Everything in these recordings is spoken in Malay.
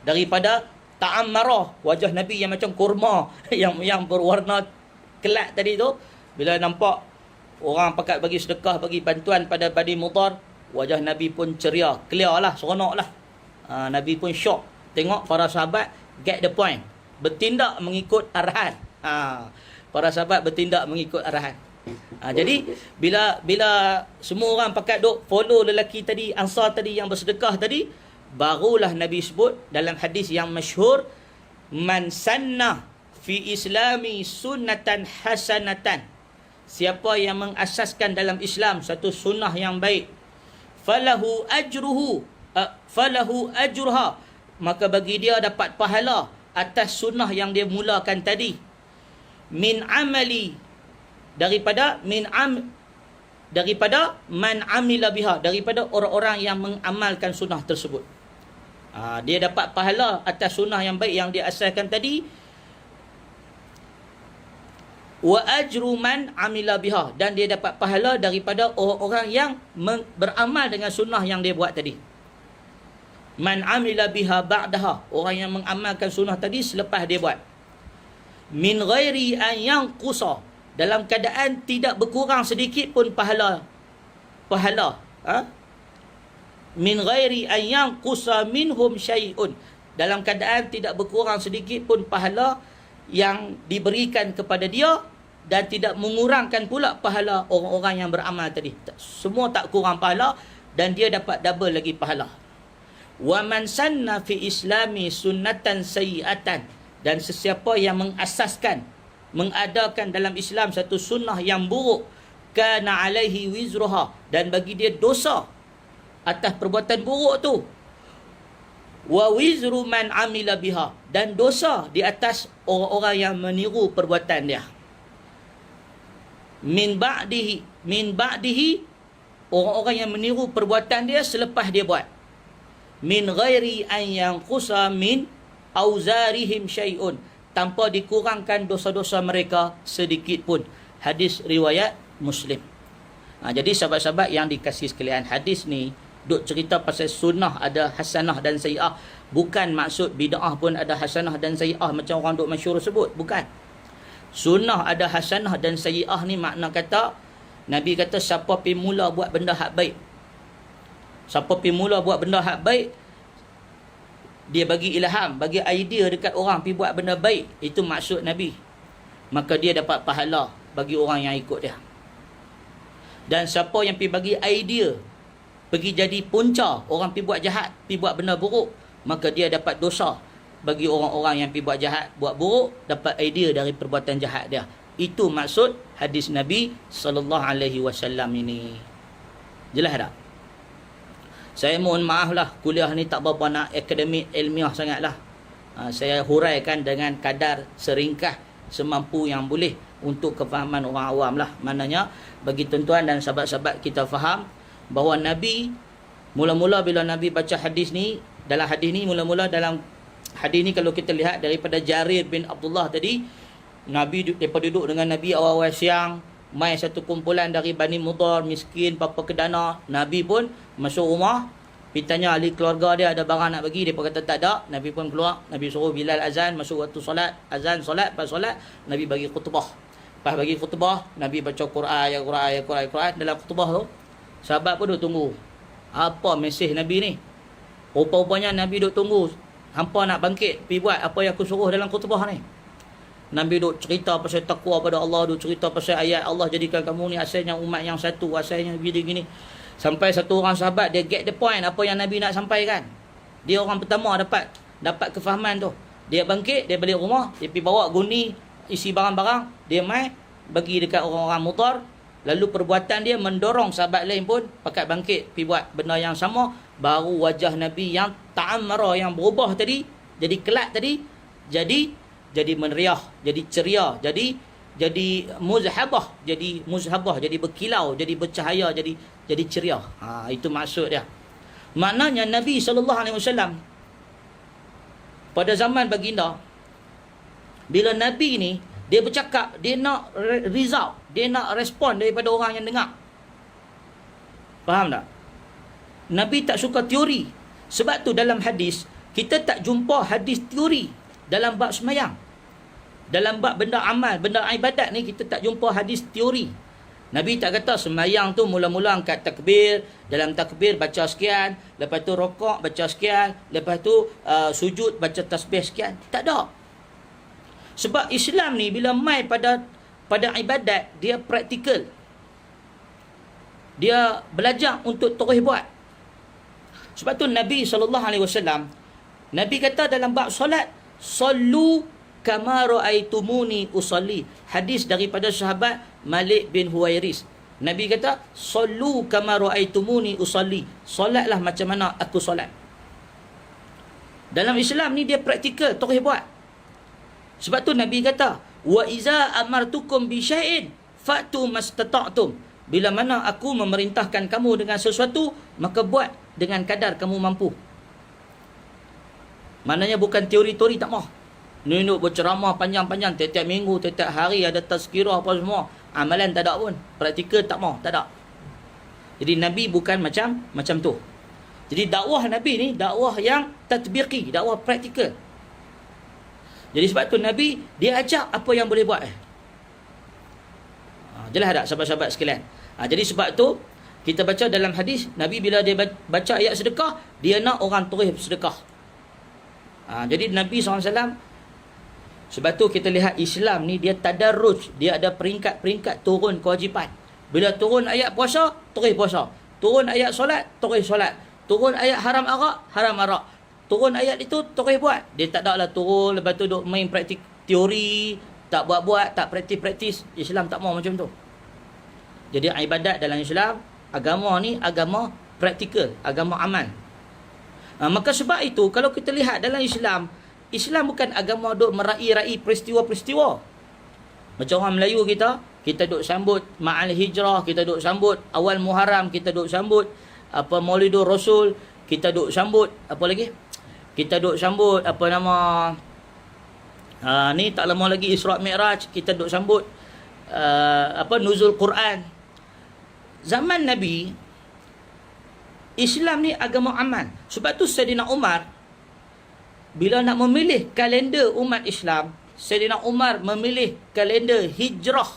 daripada ta'ammarah, wajah Nabi yang macam kurma yang berwarna kelat tadi tu, bila nampak orang pakat bagi sedekah, bagi bantuan pada Bani Mudhar, wajah Nabi pun ceria, clear lah, seronok lah. Nabi pun syok tengok para sahabat get the point, bertindak mengikut arahan. Para sahabat bertindak mengikut arahan. Jadi bila semua orang pakat duk follow lelaki tadi, Ansar tadi yang bersedekah tadi, barulah Nabi sebut dalam hadis yang masyhur, man sanna fi islami sunnatan hasanatan, siapa yang mengasaskan dalam Islam satu sunnah yang baik, falahu ajruha, maka bagi dia dapat pahala atas sunnah yang dia mulakan tadi, min amali, daripada man amila biha, daripada orang-orang yang mengamalkan sunnah tersebut. Dia dapat pahala atas sunnah yang baik yang dia asalkan tadi. Wa ajru man amila biha, dan dia dapat pahala daripada orang-orang yang beramal dengan sunnah yang dia buat tadi. Man amila biha ba'daha, orang yang mengamalkan sunnah tadi selepas dia buat. Min ghairi an yanqusa, dalam keadaan tidak berkurang sedikit pun pahala. Min ghairi an yanqusa minhum syai'un, dalam keadaan tidak berkurang sedikit pun pahala yang diberikan kepada dia, dan tidak mengurangkan pula pahala orang-orang yang beramal tadi. Semua tak kurang pahala, dan dia dapat double lagi pahala. Wa man sanna fi islami sunnatan sayyi'atan, dan sesiapa yang mengasaskan, mengadakan dalam Islam satu sunnah yang buruk, kana alaihi wizruha, dan bagi dia dosa atas perbuatan buruk tu, wa wizru man amila biha, dan dosa di atas orang-orang yang meniru perbuatan dia. Min ba'dihi, orang-orang yang meniru perbuatan dia selepas dia buat. Min ghairi an yanqusa min auzarihim syai'un, tanpa dikurangkan dosa-dosa mereka sedikit pun. Hadis riwayat Muslim. Jadi sahabat-sahabat yang dikasihi sekalian, hadis ni duk cerita pasal sunnah ada hasanah dan sayyi'ah. Bukan maksud bid'ah pun ada hasanah dan sayyi'ah macam orang duk masyhur sebut. Bukan. Sunnah ada hasanah dan sayyi'ah ni makna kata, Nabi kata siapa pergi mula buat benda hak baik, siapa pergi mula buat benda hak baik, dia bagi ilham, bagi idea dekat orang pergi buat benda baik, itu maksud Nabi, maka dia dapat pahala bagi orang yang ikut dia. Dan siapa yang pergi bagi idea, pergi jadi punca orang pergi buat jahat, pergi buat benda buruk, maka dia dapat dosa bagi orang-orang yang pergi buat jahat, buat buruk, dapat idea dari perbuatan jahat dia. Itu maksud hadis Nabi SAW ini. Jelas tak? Saya mohon maaf lah, kuliah ni tak berapa nak akademik ilmiah sangat lah. Saya huraikan dengan kadar seringkah semampu yang boleh untuk kefahaman orang awam lah. Maknanya bagi tuan-tuan dan sahabat-sahabat kita faham bahawa Nabi, mula-mula bila Nabi baca hadis ni, dalam hadis ni, mula-mula dalam hadis ni kalau kita lihat daripada Jarir bin Abdullah tadi, Nabi daripada duduk dengan Nabi awal-awal siang, mai satu kumpulan dari Bani Mudhar, miskin, papa kedana. Nabi pun masuk rumah, pergi tanya ahli keluarga dia ada barang nak bagi, dia pun kata tak ada. Nabi pun keluar, Nabi suruh Bilal azan, masuk waktu solat, azan solat, lepas solat Nabi bagi khutbah. Lepas bagi khutbah, Nabi baca Quran, Quran. Dalam khutbah tu, sahabat pun duk tunggu apa mesej Nabi ni. Rupa-rupanya Nabi duk tunggu hampa nak bangkit pergi buat apa yang aku suruh dalam khutbah ni. Nabi duk cerita pasal takwa pada Allah, duk cerita pasal ayat Allah jadikan kamu ni asalnya umat yang satu, asalnya gini-gini. Sampai satu orang sahabat dia get the point apa yang Nabi nak sampaikan. Dia orang pertama dapat kefahaman tu. Dia bangkit, dia balik rumah, dia pergi bawa guni isi barang-barang, dia mai bagi dekat orang-orang Mudhar. Lalu perbuatan dia mendorong sahabat lain pun pakat bangkit pergi buat benda yang sama. Baru wajah Nabi yang ta'ammara, yang berubah tadi, jadi kelat tadi, jadi meneriah, jadi ceria, jadi muzhabah, jadi berkilau, jadi bercahaya, jadi ceria. Itu maksud dia. Maknanya Nabi SAW pada zaman baginda, bila Nabi ni dia bercakap, dia nak result, dia nak respon daripada orang yang dengar. Faham tak? Nabi tak suka teori. Sebab tu dalam hadis kita tak jumpa hadis teori dalam bab semayang. Dalam bab benda amal, benda ibadat ni kita tak jumpa hadis teori. Nabi tak kata semayang tu mula-mula angkat takbir, dalam takbir baca sekian, lepas tu rokok baca sekian, lepas tu sujud baca tasbih sekian. Tak ada. Sebab Islam ni bila mai pada ibadat, dia praktikal. Dia belajar untuk terus buat. Sebab tu Nabi SAW, Nabi kata dalam bab solat, sallu kama ra'aitumuni usalli. Hadis daripada sahabat Malik bin Huwairis. Nabi kata, sallu kama ra'aitumuni usalli. Solatlah macam mana aku solat. Dalam Islam ni dia praktikal, terus buat. Sebab tu Nabi kata, wa iza amartukum bi syai'in fa'tu mastata'tum. Bila mana aku memerintahkan kamu dengan sesuatu, maka buat dengan kadar kamu mampu. Maknanya bukan teori-teori, tak mau. Nunduk berceramah panjang-panjang, tiap-tiap minggu, tiap-tiap hari ada tazkirah apa semua. Amalan tak ada pun. Praktikal tak mau, tak ada. Jadi Nabi bukan macam tu. Jadi dakwah Nabi ni dakwah yang tatbiqi, dakwah praktikal. Jadi sebab tu Nabi dia ajak apa yang boleh buat. Jelas tak sahabat-sahabat sekalian? Jadi sebab tu kita baca dalam hadis, Nabi bila dia baca ayat sedekah, dia nak orang terus bersedekah. Jadi Nabi SAW, sebab tu kita lihat Islam ni dia tadarruj, dia ada peringkat-peringkat turun kewajipan. Bila turun ayat puasa, terus puasa. Turun ayat solat, terus solat. Turun ayat haram arak, haram arak. Turun ayat itu, terus buat. Dia tak ada lah turun, lepas tu duk main praktik teori, tak buat-buat, tak praktis-praktis. Islam tak mau macam tu. Jadi ibadat dalam Islam, agama ni agama praktikal, agama amal. Maka sebab itu, kalau kita lihat dalam Islam, Islam bukan agama duk meraih-raih peristiwa-peristiwa. Macam orang Melayu kita duk sambut Ma'al Hijrah, kita duk sambut Awal Muharram, kita duk sambut Maulidur Rasul, kita duk sambut apa lagi? Kita duk sambut ni tak lama lagi Isra' Mi'raj, kita duk sambut Nuzul Quran. Zaman Nabi, Islam ni agama amal. Sebab tu Sayyidina Umar bila nak memilih kalender umat Islam, Sayyidina Umar memilih kalender hijrah.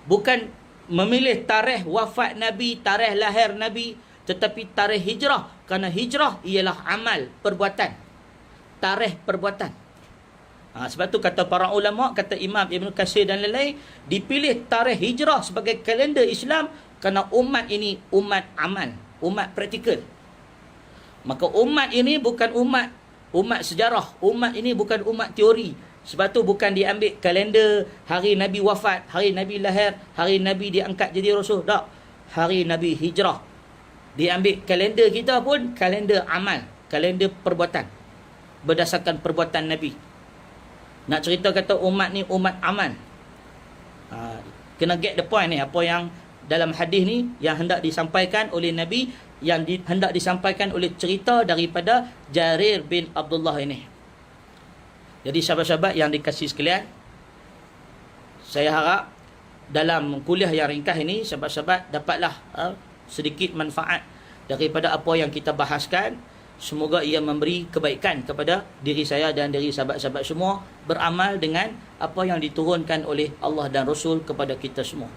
Bukan memilih tarikh wafat Nabi, tarikh lahir Nabi, tetapi tarikh hijrah. Kerana hijrah ialah amal, perbuatan. Tarikh perbuatan. Sebab tu kata para ulama, kata Imam Ibn Katsir dan lain-lain, dipilih tarikh hijrah sebagai kalender Islam kerana umat ini umat amal, umat praktikal. Maka umat ini bukan umat sejarah. Umat ini bukan umat teori. Sebab tu bukan diambil kalender hari Nabi wafat, hari Nabi lahir, hari Nabi diangkat jadi Rasul. Tak. Hari Nabi hijrah. Diambil kalender kita pun kalender amal, kalender perbuatan. Berdasarkan perbuatan Nabi. Nak cerita kata umat ni umat amal. Kena get the point ni. Apa yang dalam hadis ni yang hendak disampaikan oleh Nabi, yang hendak disampaikan oleh cerita daripada Jarir bin Abdullah ini. Jadi sahabat-sahabat yang dikasihi sekalian, saya harap dalam kuliah yang ringkas ini, sahabat-sahabat dapatlah sedikit manfaat daripada apa yang kita bahaskan. Semoga ia memberi kebaikan kepada diri saya dan diri sahabat-sahabat semua, beramal dengan apa yang diturunkan oleh Allah dan Rasul kepada kita semua.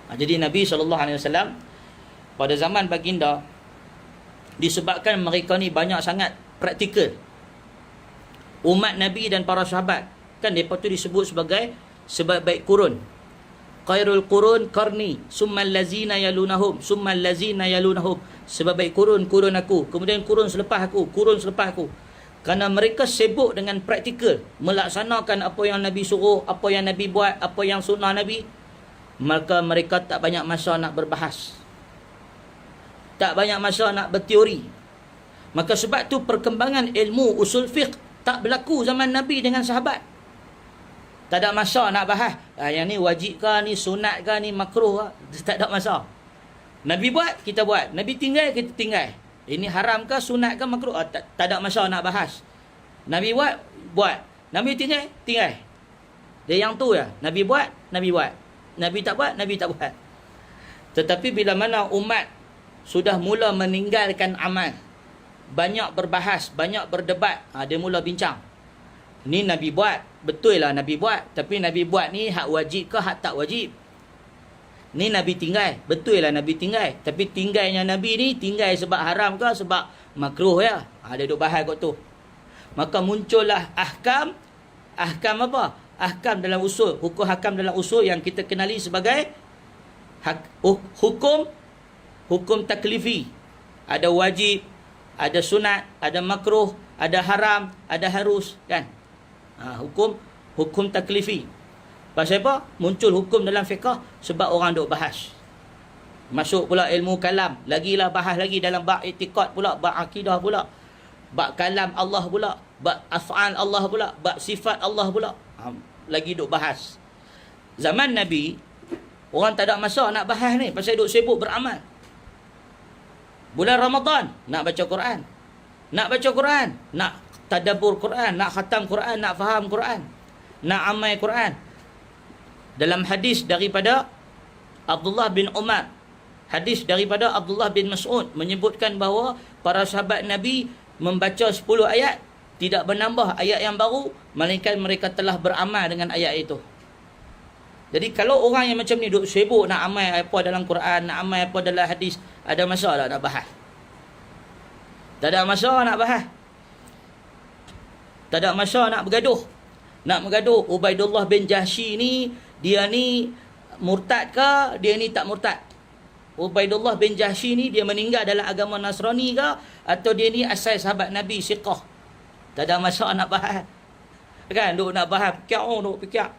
Jadi Nabi SAW pada zaman baginda, disebabkan mereka ni banyak sangat praktikal, umat Nabi dan para sahabat, kan mereka tu disebut sebagai sebaik-baik kurun. Khairul qurun qarni, summal lazina yalunahum, summal lazina yalunahum. Sebaik kurun aku, kemudian kurun selepas aku, kurun selepas aku. Kerana mereka sibuk dengan praktikal, melaksanakan apa yang Nabi suruh, apa yang Nabi buat, apa yang sunnah Nabi. Maka mereka tak banyak masa nak berbahas, tak banyak masa nak berteori. Maka sebab tu perkembangan ilmu usul fiqh tak berlaku zaman Nabi dengan sahabat. Tak ada masa nak bahas yang ni wajib ke, ni sunat ke, ni makruh ke. Tak ada masa. Nabi buat, kita buat. Nabi tinggal, kita tinggal. Ini haram ke, sunat ke, makruh. Tak ada masa nak bahas. Nabi buat, buat. Nabi tinggal, tinggal. Dia yang tu ya. Nabi buat, Nabi buat. Nabi tak buat, Nabi tak buat. Tetapi bila mana umat sudah mula meninggalkan amal, banyak berbahas, banyak berdebat. Dia mula bincang. Ni Nabi buat, betul lah Nabi buat. Tapi Nabi buat ni hak wajib ke hak tak wajib? Ni Nabi tinggal, betul lah Nabi tinggal. Tapi tinggalnya Nabi ni tinggal sebab haram ke sebab makruh ya? Dia duk bahas kot tu. Maka muncullah ahkam apa? Ahkam dalam usul, hukum hakam dalam usul yang kita kenali sebagai hukum taklifi. Ada wajib, ada sunat, ada makruh, ada haram, ada harus, kan? Hukum taklifi. Pasal apa? Muncul hukum dalam fiqh sebab orang duk bahas. Masuk pula ilmu kalam, lagilah bahas lagi dalam bab i'tiqad pula, bab akidah pula, bab kalam Allah pula, bab af'al Allah pula, bab sifat Allah pula. Lagi duk bahas. Zaman Nabi, orang tak ada masa nak bahas ni pasal duk sibuk beramal. Bulan Ramadan nak baca Quran. Nak baca Quran, nak tadabbur Quran, nak khatam Quran, nak faham Quran, nak amal Quran. Dalam hadis daripada Abdullah bin Umar, hadis daripada Abdullah bin Mas'ud menyebutkan bahawa para sahabat Nabi membaca 10 ayat, tidak menambah ayat yang baru, melainkan mereka telah beramal dengan ayat itu. Jadi kalau orang yang macam ni duk sibuk nak amal apa dalam Quran, nak amal apa dalam hadis, ada masa tak nak bahas? Tak ada masa nak bahas. Tak ada masa nak bergaduh. Nak bergaduh, Ubaidullah bin Jahsy ni, dia ni murtad ke, dia ni tak murtad? Ubaidullah bin Jahsy ni dia meninggal dalam agama Nasrani ke, atau dia ni asal sahabat Nabi siqah? Tak ada masa nak bahas. Kan, duk nak bahas, duk fikir.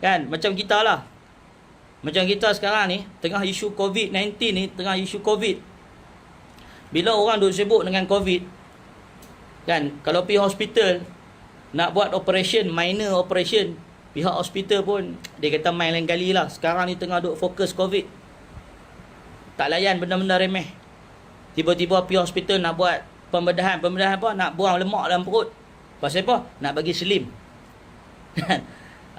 Kan, macam kita lah. Macam kita sekarang ni, tengah isu COVID-19 ni, tengah isu COVID. Bila orang duk sibuk dengan COVID, kan, kalau pergi hospital, nak buat operation, minor operation, pihak hospital pun, dia kata main lain kali lah. Sekarang ni tengah duk fokus COVID. Tak layan benda-benda remeh. Tiba-tiba pergi hospital nak buat pembedahan. Pembedahan apa? Nak buang lemak dalam perut. Pasal apa? Nak bagi slim.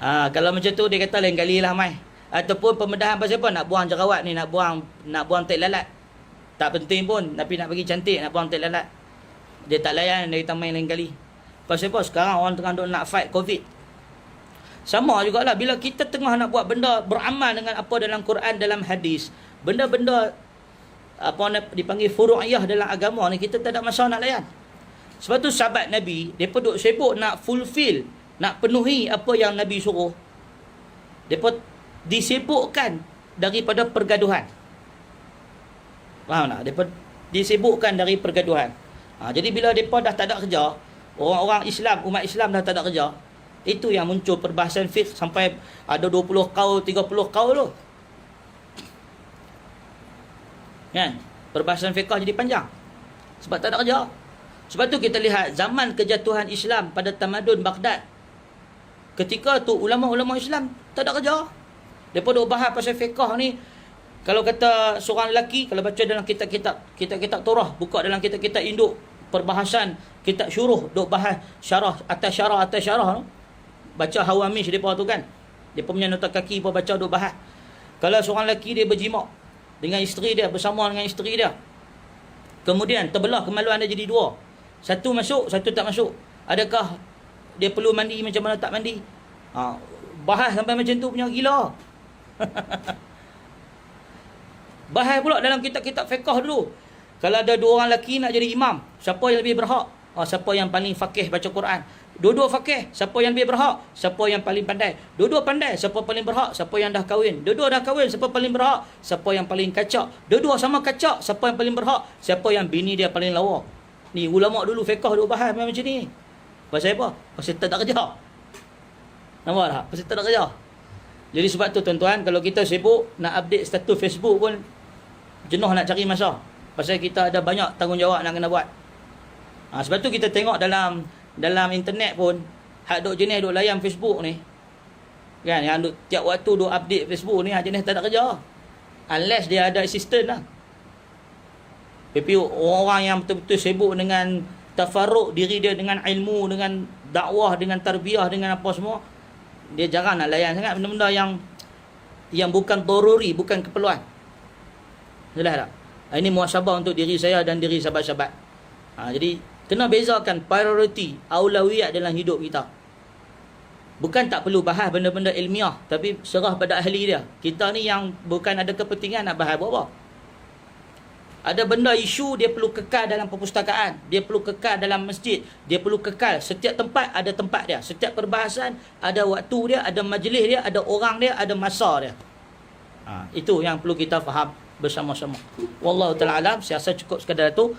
Kalau macam tu dia kata lain kali lah mai. Ataupun pembedahan pasal apa? Nak buang jerawat ni, nak buang tek lalat. Tak penting pun, tapi nak bagi cantik, nak buang tek lalat. Dia tak layan, dia kata main lain kali. Pasal apa? Sekarang orang tengah nak fight COVID. Sama jugalah bila kita tengah nak buat benda beramal dengan apa dalam Quran, dalam hadis, benda-benda apa dipanggil furu'iyah dalam agama ni, kita tak ada masa nak layan. Sebab tu sahabat Nabi, mereka duk sibuk nak fulfill, nak penuhi apa yang Nabi suruh. Mereka disibukkan daripada pergaduhan. Faham tak? Mereka disibukkan dari pergaduhan. Jadi bila mereka dah tak ada kerja, orang-orang Islam, umat Islam dah tak ada kerja, itu yang muncul perbahasan fiqh sampai ada 20 qaul, 30 qaul tu. Kan? Perbahasan fiqh jadi panjang. Sebab tak ada kerja. Sebab tu kita lihat zaman kejatuhan Islam pada tamadun Baghdad. Ketika tu ulama-ulama Islam tak ada kerja. Depa duk bahas pasal fiqh ni. Kalau kata seorang lelaki, kalau baca dalam kitab Torah, buka dalam kitab induk perbahasan kitab syuruh, duk bahas syarah atas syarah tu. Baca Hawamish depa tu kan. Depa punya nota kaki pun baca duk bahas. Kalau seorang lelaki dia berjima dengan isteri dia, bersama dengan isteri dia, kemudian terbelah kemaluan dia jadi dua. Satu masuk, satu tak masuk. Adakah dia perlu mandi, macam mana tak mandi? Bahas sampai macam tu punya gila. Bahas pula dalam kitab-kitab fiqh dulu. Kalau ada dua orang lelaki nak jadi imam, siapa yang lebih berhak? Siapa yang paling faqih baca Quran? Dua-dua faqih, siapa yang lebih berhak? Siapa yang paling pandai? Dua-dua pandai, siapa paling berhak? Siapa yang dah kahwin? Dua-dua dah kahwin, siapa paling berhak? Siapa yang paling kacak? Dua-dua sama kacak, siapa yang paling berhak? Siapa yang bini dia paling lawa? Ni ulama dulu fiqh duk bahas macam ni. Pasal apa? Pasal tak ada kerja. Nampak tak? Pasal tak ada kerja. Jadi sebab tu tuan-tuan, kalau kita sibuk nak update status Facebook pun jenuh nak cari masa. Pasal kita ada banyak tanggungjawab nak kena buat. Sebab tu kita tengok dalam internet pun, hak duk jenis duk layan Facebook ni, kan, yang duk tiap waktu duk update Facebook ni, jenis tak ada kerja. Unless dia ada assistant lah. Tapi orang yang betul-betul sibuk dengan tafarruq diri dia dengan ilmu, dengan dakwah, dengan tarbiyah, dengan apa semua, dia jarang nak layan sangat benda-benda yang bukan daruri, bukan keperluan. Jelas tak? Ini muhasabah untuk diri saya dan diri sahabat-sahabat. Jadi kena bezakan prioriti, aulawiyat dalam hidup kita. Bukan tak perlu bahas benda-benda ilmiah, tapi serah pada ahli dia. Kita ni yang bukan ada kepentingan nak bahas apa-apa. Ada benda isu dia perlu kekal dalam perpustakaan, dia perlu kekal dalam masjid, dia perlu kekal. Setiap tempat ada tempat dia, setiap perbahasan ada waktu dia, ada majlis dia, ada orang dia, ada masa dia. Itu yang perlu kita faham bersama-sama. Wallahu ta'ala alam, saya rasa cukup sekadar itu.